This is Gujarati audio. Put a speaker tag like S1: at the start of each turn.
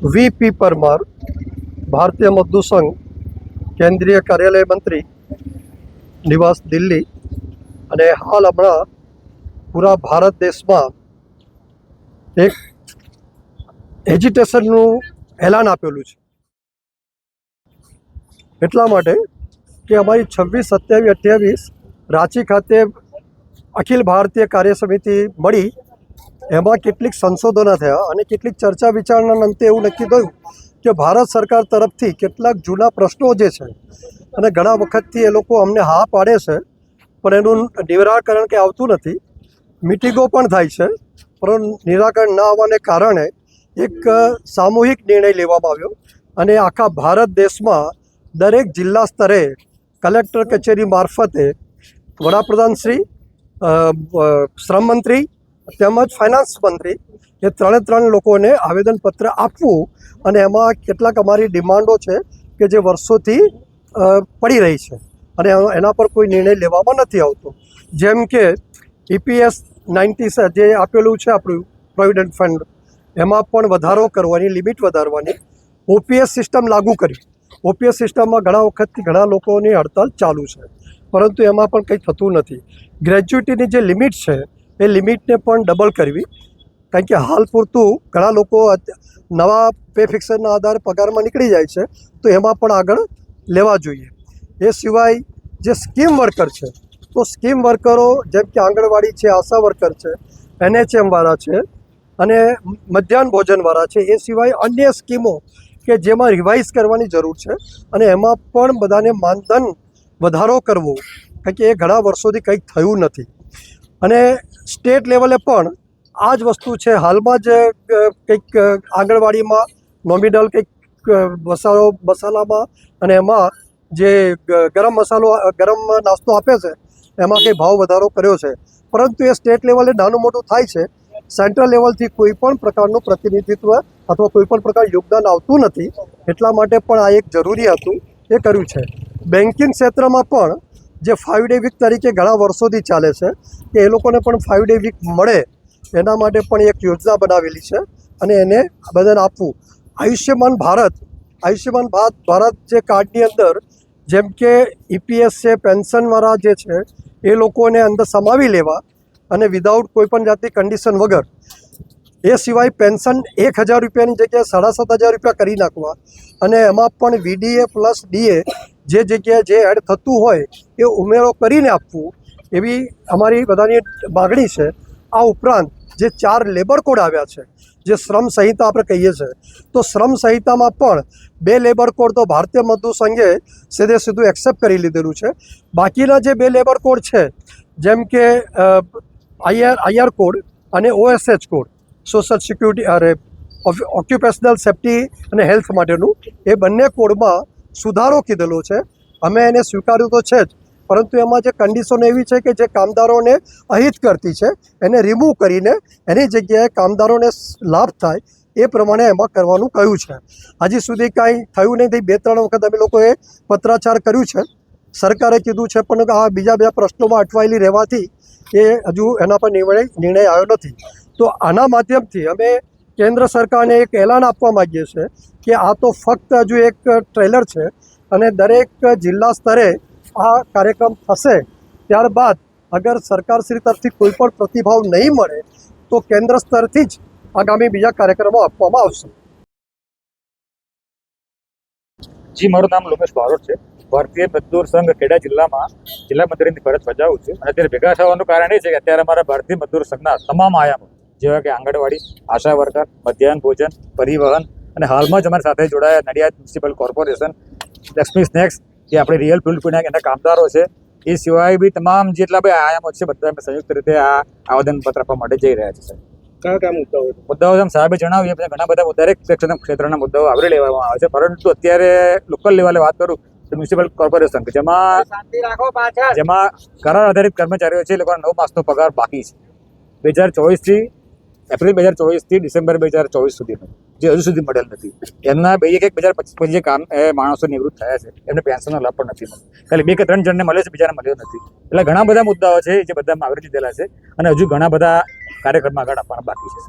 S1: वीपी परमार, भारतीय मजदूर संघ, केंद्रीय कार्यालय मंत्री, निवास दिल्ही। અને હાલ હમણાં પૂરા ભારત દેશમાં એક એજિટેશનનું એલાન આપેલું છે, એટલા માટે કે અમારી 26, 27, 28 રાંચી ખાતે અખિલ ભારતીય કાર્ય સમિતિ મળી, એમાં કેટલીક સંશોધનો થયા અને કેટલીક ચર્ચા વિચારણાના અંતે એવું નક્કી થયું કે ભારત સરકાર તરફથી કેટલાક જૂના પ્રશ્નો જે છે અને ઘણા વખતથી એ લોકો અમને હા પાડે છે, પણ એનું નિરાકરણ કંઈ આવતું નથી. મિટિંગો પણ થાય છે, પરંતુ નિરાકરણ ન આવવાને કારણે એક સામૂહિક નિર્ણય લેવામાં આવ્યો અને આખા ભારત દેશમાં દરેક જિલ્લા સ્તરે કલેક્ટર કચેરી મારફતે વડાપ્રધાનશ્રી, શ્રમ મંત્રી તેમજ ફાઇનાન્સ મંત્રી એ ત્રણે લોકોને આવેદનપત્ર આપવું અને એમાં કેટલાક અમારી ડિમાન્ડો છે કે જે વર્ષોથી પડી રહી છે અને એના પર કોઈ નિર્ણય લેવામાં નથી આવતો. જેમ કે EPS 90 જે આપેલું છે આપણું પ્રોવિડન્ટ ફંડ, એમાં પણ વધારો કરવાની, લિમિટ વધારવાની, OPS સિસ્ટમ લાગુ કરી. OPS સિસ્ટમમાં ઘણા વખતથી ઘણા લોકોની હડતાલ ચાલુ છે, પરંતુ એમાં પણ કંઈ થતું નથી. ગ્રેજ્યુટીની જે લિમિટ છે એ લિમિટને પણ ડબલ કરવી, કારણ કે હાલ પૂરતું ઘણા લોકો નવા પે ફિક્સરના આધારે પગારમાં નીકળી જાય છે, તો એમાં પણ આગળ લેવા જોઈએ. એ સિવાય જે સ્કીમ વર્કર છે, તો સ્કીમ વર્કરો જેમ કે આંગણવાડી છે, આશા વર્કર છે, NHM-વાળા છે અને મધ્યાહન ભોજનવાળા છે, એ સિવાય અન્ય સ્કીમો કે જેમાં રિવાઇઝ કરવાની જરૂર છે અને એમાં પણ બધાને માનધન વધારો કરવો, કારણ કે એ ઘણા વર્ષોથી કંઈક થયું નથી. અને સ્ટેટ લેવલે પણ આ જ વસ્તુ છે. હાલમાં જ કંઈક આંગણવાડીમાં નોમિનલ કંઈક મસાલામાં અને એમાં જે ગરમ નાસ્તો આપે છે એમાં કંઈ ભાવ વધારો કર્યો છે, પરંતુ એ સ્ટેટ લેવલે નાનું મોટું થાય છે. સેન્ટ્રલ લેવલથી કોઈ પણ પ્રકારનું પ્રતિનિધિત્વ અથવા કોઈ પણ પ્રકાર યોગદાન આવતું નથી, એટલા માટે પણ આ એક જરૂરી હતું, એ કર્યું છે. બેન્કિંગ ક્ષેત્રમાં પણ જે 5 ડે વીક તરીકે ઘણા વર્ષોથી ચાલે છે કે એ લોકોને પણ 5 ડે વીક મળે, એના માટે પણ એક યોજના બનાવેલી છે અને એને બધાને આપવું. આયુષ્યમાન ભારત જે કાર્ડની અંદર જેમ કે EPS છે, પેન્શનવાળા જે છે એ લોકોને અંદર સમાવી લેવા અને વિધાઉટ કોઈપણ જાતની કન્ડિશન વગર. એ સિવાય પેન્શન 1000 રૂપિયાની જગ્યાએ 7500 રૂપિયા કરી નાખવા અને એમાં પણ VDA પ્લસ DA જે જગ્યાએ જે એડ થતું હોય એ ઉમેરો કરીને આપવું, એવી અમારી બધાની માગણી છે. આ ઉપરાંત જે 4 લેબર કોડ આવ્યા છે, જે શ્રમ સંહિતા આપણે કહીએ છીએ, તો શ્રમ સંહિતામાં પણ 2 લેબર કોડ તો ભારતીય મજદૂર સંઘે સીધું એક્સેપ્ટ કરી લીધેલું છે. બાકીના જે 2 લેબર કોડ છે, જેમ કે IR કોડ અને OSH code, social security occupational safety અને હેલ્થ માટેનું, એ બંને કોડમાં સુધારો કીધેલો છે. અમે એને સ્વીકાર્યું તો છે જ, પરંતુ એમાં જે કન્ડિશનો એવી છે કે જે કામદારોને અહિત કરતી છે એને રિમૂવ કરીને એની જગ્યાએ કામદારોને લાભ થાય એ પ્રમાણે એમાં કરવાનું કહ્યું છે. હજી સુધી કાંઈ થયું નથી. 2-3 વખત અમે લોકોએ પત્રાચાર કર્યું છે, સરકારે કીધું છે, પણ આ બીજા પ્રશ્નોમાં અટવાયેલી રહેવાથી એ હજુ એના પર નિર્ણય આવ્યો નથી. તો આના માધ્યમથી અમે કેન્દ્ર સરકારને એક એલાન આપવા માગીએ છીએ કે આ તો ફક્ત હજુ એક ટ્રેલર છે અને દરેક જિલ્લા સ્તરે આ કાર્યક્રમ થશે. ત્યારબાદ અગર સરકારશ્રી તરફથી કોઈ પણ પ્રતિભાવ નહીં મળે તો કેન્દ્ર સ્તરથી જ આગામી બીજા કાર્યક્રમો આપવામાં આવશે.
S2: જી, મારું નામ લોમેશ બારોટ છે. ભારતીય મજદૂર સંઘ ખેડા જિલ્લામાં જિલ્લા મંત્રીની ફરજ બજાવું છું અને અત્યારે ભેગા થવાનું કારણ એ છે કે અત્યારે અમારા ભારતીય મજદૂર સંઘના તમામ આયામો, જેવા કે આંગણવાડી, આશા વર્કર, મધ્યાહન ભોજન, પરિવહન અને હાલમાં જ અમારી સાથે જોડાયા Nadiad municipal corporation, Lakshmi snacks, જે આપણે રિયલ ફૂડ એના કામદારો છે, એ સિવાય બી તમામ જેટલા બી આયામો છે, બધા અમે સંયુક્ત રીતે આ આવેદનપત્ર આપવા માટે જઈ રહ્યા છે.
S1: કયા
S2: મુદ્દાઓ જેમ સાહેબે જણાવ્યું ઘણા બધા દરેક ક્ષેત્રના મુદ્દાઓ આવરી લેવામાં આવે છે, પરંતુ અત્યારે લોકલ લેવલે વાત કરું તો મ્યુનિસિપલ કોર્પોરેશન જેમાં કરાર આધારિત કર્મચારીઓ છે, એ લોકોનો 9 માસનો પગાર બાકી છે 2024 એપ્રિલ 2024 થી ડિસેમ્બર 2024 સુધીનો, જે હજુ સુધી મળેલ નથી. એમના 2025 જે માણસો નિવૃત્ત થયા છે એમને પેન્શનનો લાભ પણ નથી મળ્યો. ખાલી 2 કે 3 જણને મળે છે, બીજાને મળ્યો નથી. એટલે ઘણા બધા મુદ્દાઓ છે જે બધામાં આવરી લીધેલા છે અને હજુ ઘણા બધા કાર્યક્રમમાં આગળ આપવાના બાકી છે.